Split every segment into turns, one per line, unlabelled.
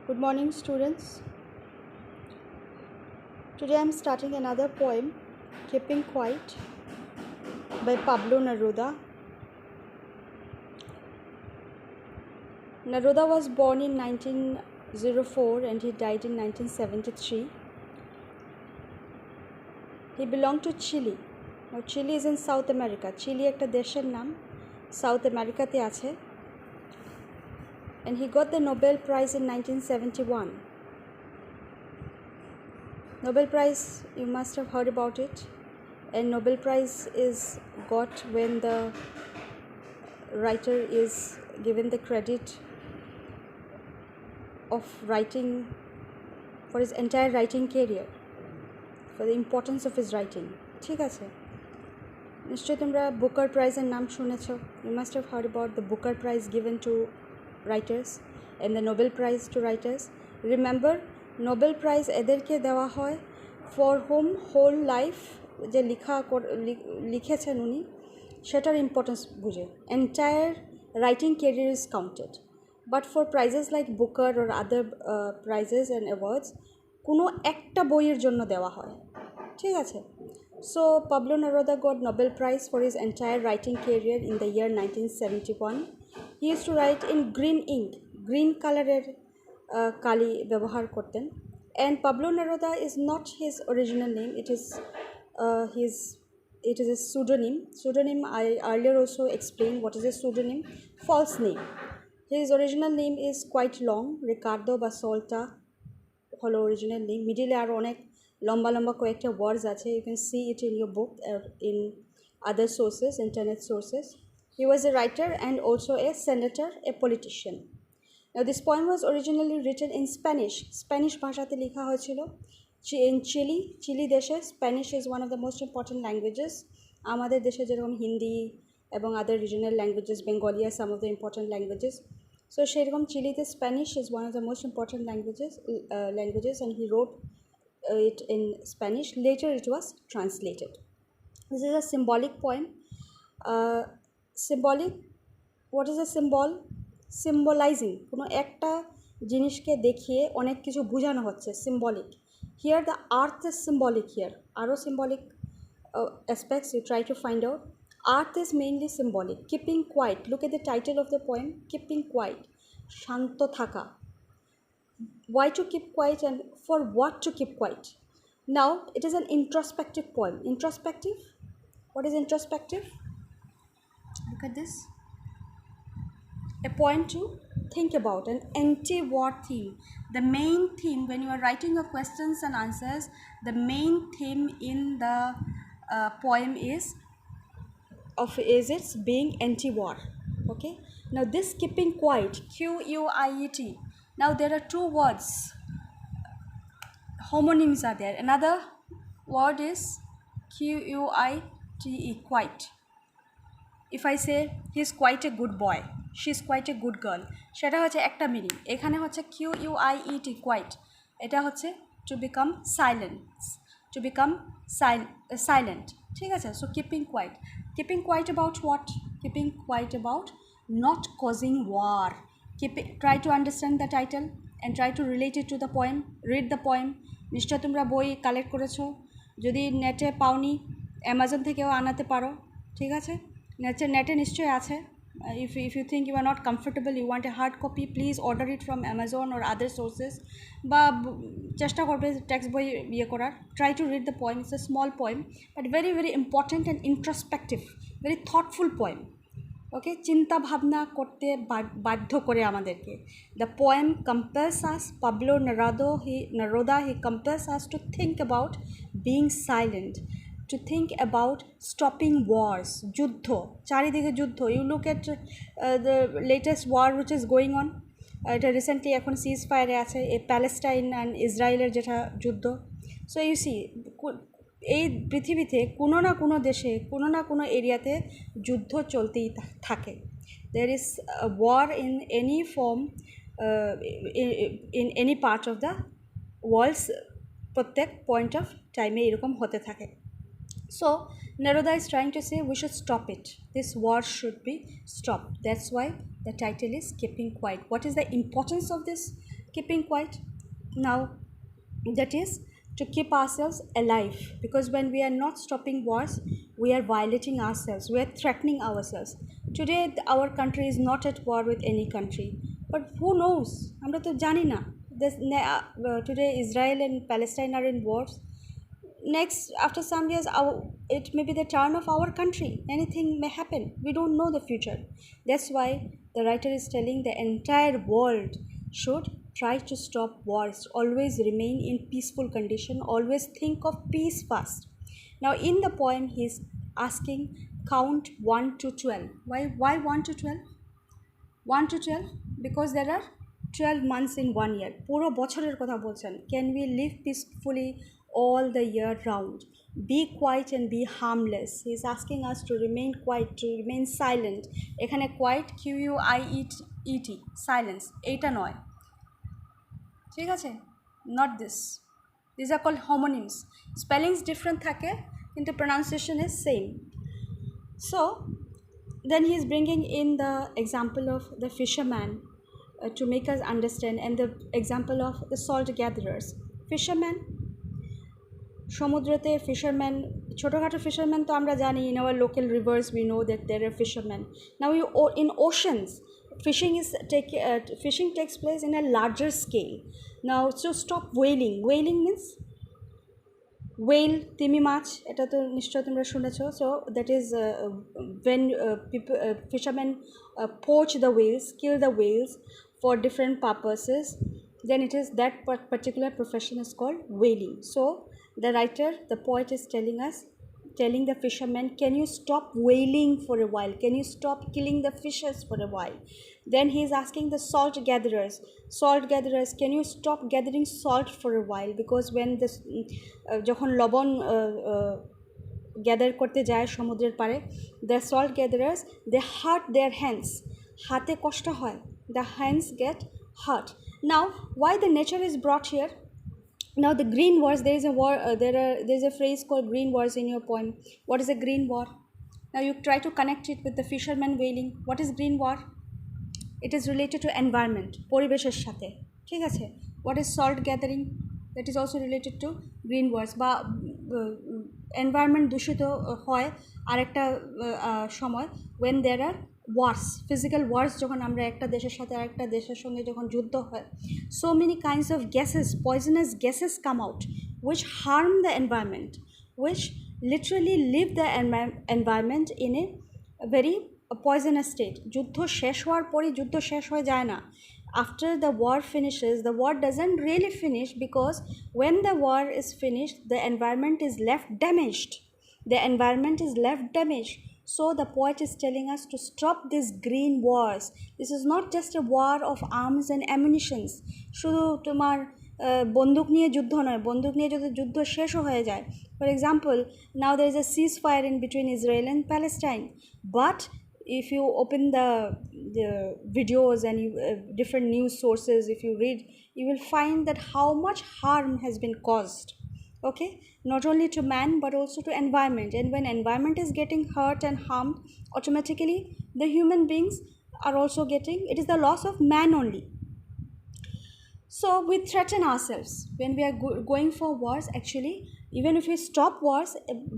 Good morning, students. Today I am starting another poem, Keeping Quiet, by Pablo Neruda. Neruda was born in 1904 and he died in 1973. He belonged to Chile. Now Chile is in South America. Chile একটা দেশের নাম, South America তে আছে. And he got the Nobel Prize in 1971. Nobel Prize, you must have heard about it. And Nobel Prize is got when the writer is given the credit of writing for his entire writing career, for the importance of his writing. ঠিক আছে, নিশ্চয়ই তোমরা Booker প্রাইজের নাম শুনেছো. You must have heard about the Booker Prize given to writers and the Nobel Prize to writers. Remember, Nobel Prize এদেরকে দেওয়া হয় for whom whole life যে লিখেছেন উনি সেটার ইম্পর্টেন্স বুঝে. Entire writing career is counted. But for prizes like Booker or other prizes and awards, কোনো একটা বইয়ের জন্য দেওয়া হয়. ঠিক আছে. So Pablo Neruda got Nobel Prize for his entire writing career in the year 1971. He used to write in green ink, green colored kali ব্যবহার করতেন. And Pablo Neruda is not his original name. It is a pseudonym. Pseudonym, I earlier also explained what is a pseudonym. False name. His original name is quite long. Ricardo Basolta holo original name. Middle আর অনেক লম্বা লম্বা কয়েকটা words আছে. You can see it in your book or in other sources, internet sources. He was a writer and also a senator, a politician. Now this poem was originally written in Spanish. Spanish ভাষাতে লেখা হয়েছিল. In Chile দেশে Spanish is one of the most important languages. আমাদের দেশে যেরকম হিন্দি এবং other regional languages, Bengali are some of the important languages. So সেরকম চিলিতে Spanish is one of the most important languages and he wrote it in Spanish. Later it was translated. This is a symbolic poem. Symbolic, what is a symbol? Symbolizing, কোনো একটা জিনিসকে দেখিয়ে অনেক কিছু বোঝানো হচ্ছে, symbolic. Here the earth is symbolic here. আরও symbolic aspects you try to find out. Earth is mainly symbolic. Keeping quiet. Look at the title of the poem, Keeping Quiet. শান্ত থাকা. Why to keep quiet and for what to keep quiet? Now, it is an introspective poem. Introspective? What is introspective? Look at this. A poem to think about, an anti-war theme. The main theme when you are writing your questions and answers, the main theme in the poem is its being anti-war. Okay. Now this keeping quiet, Q-U-I-E-T. Now there are two words. Homonyms are there. Another word is Q-U-I-T-E, quiet. If I say he is quite a good boy, she is quite a good girl, সেটা হচ্ছে একটা meaning. এখানে হচ্ছে Q-U-I-E-T, quiet. এটা হচ্ছে to become silent, to become silent. ঠিক আছে. So keeping quiet. Keeping quiet about what? Keeping quiet about not causing war. Try to understand the title and try to relate it to the poem. Read the poem. নিশ্চয় তোমরা বই collect করেছো. যদি নেটে পাওনি, Amazon থেকেও আনাতে পারো. ঠিক আছে. নেটে নিশ্চয়ই আছে. If you think you are not comfortable, you want a hard copy, please order it from Amazon or other sources. বা চেষ্টা করবে টেক্সট বই ইয়ে করার. Try to read the poem. It's a small poem but very very important and introspective, very thoughtful poem. Okay, চিন্তা ভাবনা করতে বাধ্য করে আমাদেরকে. The poem compels us, Pablo Neruda, he compels us to think about being silent, to think about stopping wars. যুদ্ধ, চারিদিকে যুদ্ধ. You look at the latest war which is going on. এটা রিসেন্টলি এখন সিজ ফায়ারে আছে, এই প্যালেস্টাইন অ্যান্ড ইসরায়েলের যেটা যুদ্ধ. সো ইউ সি, এই পৃথিবীতে কোনো না কোনো দেশে কোনো না কোনো এরিয়াতে যুদ্ধ চলতেই থাকে. There is a war in any form, in any part of the world. প্রত্যেক পয়েন্ট অফ টাইমে এরকম হতে থাকে. So Neruda is trying to say we should stop it. This war should be stopped. That's why the title is Keeping Quiet. What is the importance of this keeping quiet. Now, that is to keep ourselves alive, because when we are not stopping wars, we are violating ourselves, we are threatening ourselves. Today our country is not at war with any country, but who knows, আমরা তো জানি না. Today Israel and Palestine are in wars. Next, after some years, it may be the turn of our country. Anything may happen, we don't know the future. That's why the writer is telling the entire world should try to stop wars, always remain in peaceful condition, always think of peace first. Now in the poem he is asking, count 1 to 12. Why 1 to 12? 1 to 12 because there are 12 months in 1 year. পুরো বছরের কথা বলছেন. Can we live peacefully all the year round? Be quiet and be harmless. He is asking us to remain quiet, to remain silent. এখানে quiet, QUIET, silence, এইটা নয়, ঠিক আছে? Not this. These are called homonyms. Spellings different থাকে কিন্তু pronunciation is same. So then he is bringing in the example of the fisherman to make us understand, and the example of the salt gatherers. Fishermen, সমুদ্রতে fishermen, ছোটোখাটো fishermen তো আমরা জানি, in our local rivers we know that there are fishermen. Now in oceans, fishing takes place in a larger scale. Now so stop whaling. Whaling means whale, তিমি মাছ, এটা তো নিশ্চয় তোমরা শুনেছো. So that is when fishermen poach the whales, kill the whales for different purposes, then it is that particular profession is called whaling. So the writer, the poet is telling the fishermen, can you stop whaling for a while, can you stop killing the fishes for a while? Then he is asking the salt gatherers, can you stop gathering salt for a while, because when this যখন লবণ gather করতে যায় সমুদ্রের পাড়ে, the salt gatherers, they hurt their hands, হাতে কষ্ট হয়, the hands get hurt. Now why the nature is brought here? Now the green wars, there is a war, there is a phrase called green wars in your poem. What is a green war? Now you try to connect it with the fisherman whaling. What is green war? It is related to environment, পরিবেশের সাথে, ঠিক আছে? What is salt gathering? That is also related to green wars. বা environment দূষিত হয় আরেকটা সময়, when there are wars, physical wars, যখন আমরা একটা দেশের সাথে আরেকটা দেশের সঙ্গে যখন যুদ্ধ হয়, so many kinds of gases, poisonous gases come out which harm the environment, which literally leave the environment in a very poisonous state. যুদ্ধ শেষ হওয়ার পরই যুদ্ধ শেষ হয়ে যায় না. After the war finishes, the war doesn't really finish, because when the war is finished, the environment is left damaged. So the poet is telling us to stop these green wars. This is not just a war of arms and ammunitions. শুধু তোমার বন্দুক নিয়ে যুদ্ধ নয়, বন্দুক নিয়ে যদি যুদ্ধ শেষও হয়ে যায়. For example, now there is a ceasefire in between Israel and Palestine, but if you open the videos and different news sources, if you read, you will find that how much harm has been caused, okay, not only to man but also to environment. And when environment is getting hurt and harmed, automatically the human beings are also getting, it is the loss of man only. So we threaten ourselves when we are going for wars. Actually, even if we stop wars,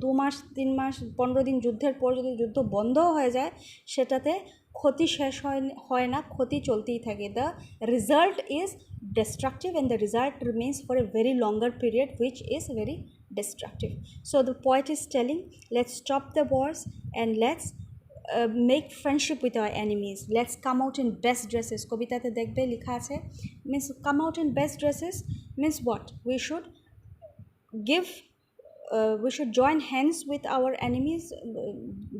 2 মাস 3 মাস 15 দিন যুদ্ধের পর যদি যুদ্ধ বন্ধ হয়ে যায়, সেটাতে ক্ষতি শেষ হয় না, ক্ষতি চলতেই থাকে. The result is destructive, and the result remains for a very longer period, which is very destructive. So the poet is telling, let's stop the wars and let's make friendship with our enemies. Let's come out in best dresses. কবিতাতে দেখবে লেখা আছে, means come out in best dresses means what? We should join hands with our enemies,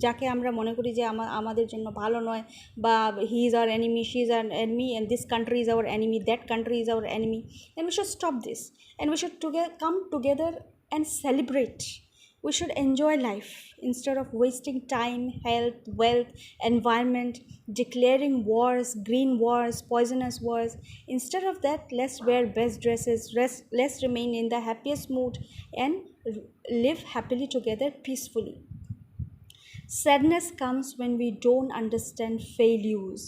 যাকে আমরা মনে করি যে আমাদের জন্য ভালো নয়, বা he is our enemy, she is our enemy, and this country is our enemy, that country is our enemy. And we should stop this, and we should come together and celebrate. We should enjoy life instead of wasting time, health, wealth, environment, declaring wars, green wars, poisonous wars. Instead of that, let's wear best dresses, let's remain in the happiest mood and live happily together peacefully. Sadness comes when we don't understand failures.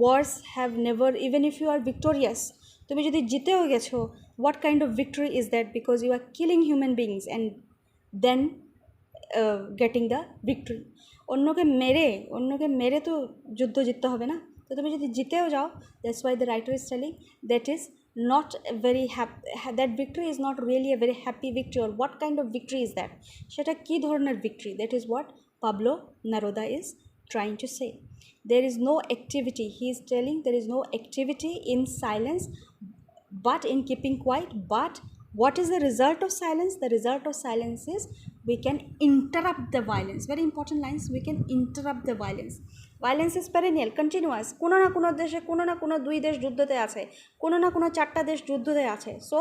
Wars have never, even if you are victorious, তুমি যদি জিতেও গেছো, what kind of victory is that? Because you are killing human beings and then getting the victory. অন্যকে মেরে তো যুদ্ধ জিততে হবে না। তো তুমি যদি জিতেও যাও, that's why the writer is telling that is not very happy, that victory is not really a very happy victory, or what kind of victory is that? সেটা কী ধরনের victory? That is what Pablo Neruda is trying to say. There is no activity, he is telling there is no activity in silence but in keeping quiet. But what is the result of silence? The result of silence is we can interrupt the violence. Very important lines. We can interrupt the violence. Violence is perennial, continuous. কোনো না কোনো দেশে কোনো না কোনো দুই দেশ যুদ্ধতে আছে, কোনো না কোনো চারটা দেশ যুদ্ধতে আছে। So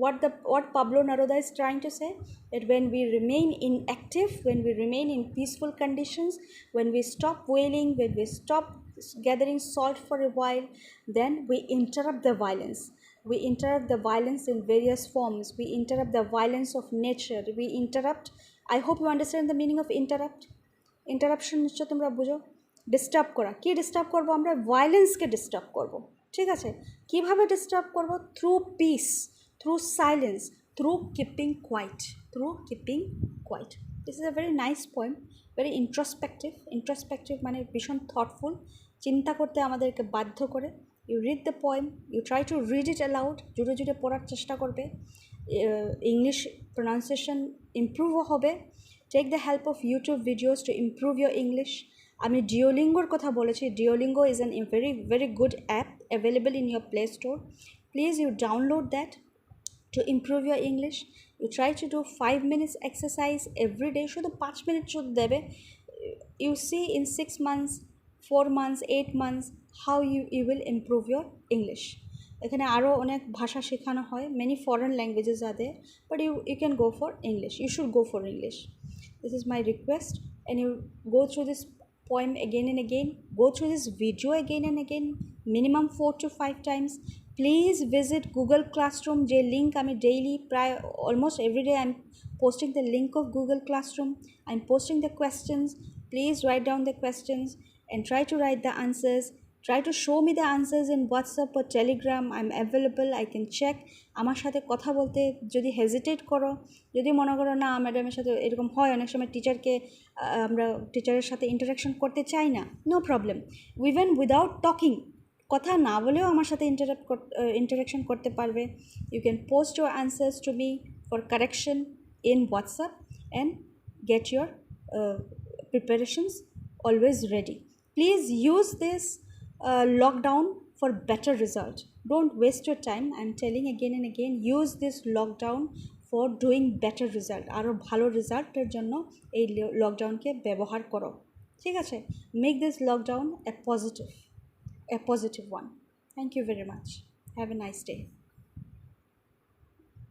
what Pablo Neruda is trying to say, that when we remain inactive, when we remain in peaceful conditions, when we stop wailing, when we stop gathering salt for a while, then we interrupt the violence. We interrupt the violence in various forms. We interrupt the violence of nature. We interrupt. I hope you understand the meaning of interrupt. Interruption নিশ্চয় তোমরা বুঝো। Disturb করা। কী disturb করবো আমরা? ভায়োলেন্সকে disturb করবো। ঠিক আছে, কীভাবে ডিস্টার্ব করবো? Through peace, through silence, through keeping quiet, through keeping quiet. This is a very nice poem, very introspective মানে ভীষণ থটফুল, চিন্তা করতে আমাদেরকে বাধ্য করে। You read the poem, you try to read it aloud, জুড়ে জুড়ে পড়ার চেষ্টা করবে, ইংলিশ প্রোনাউন্সিয়েশন ইমপ্রুভও হবে। Take the help of YouTube videos to improve your English. আমি ডিওলিঙ্গোর কথা বলেছি। Duolingo is an very good app available in your Play Store. Please you download that to improve your English. You try to do 5 minutes exercise every day. শুধু 5 minute শুধু দেবে। You see in 6 months, 4 months, 8 months how you will improve your English. এখানে আরও অনেক ভাষা শেখানো হয়, many foreign languages are there, but you can go for English. You should go for English. This is my request, and you go through this poem again and again, go through this video again and again, minimum 4 to 5 times. Please visit Google Classroom. যে link আমি daily প্রায় almost every day I'm posting the link of Google Classroom. I'm posting the questions. Please write down the questions and try to write the answers. Try to show me the answers in WhatsApp or Telegram. I'm available, I can check. আমার সাথে কথা বলতে যদি hesitate করো, যদি মনে করো না ম্যাডামের সাথে এরকম হয় অনেক সময় আমরা টিচারের সাথে ইন্টারাকশন করতে চাই না, no problem. Even without talking, কথা না বলেও আমার সাথে ইন্টারাকশন করতে পারবে। You can post your answers to me for correction in WhatsApp and get your preparations always ready. Please use this lockdown for better result. Don't waste your time. I'm telling again and again, use this lockdown for doing better result. আরও ভালো রেজাল্টের জন্য এই লকডাউনকে ব্যবহার করো। ঠিক আছে, make this lockdown a positive one. Thank you very much. Have a nice day.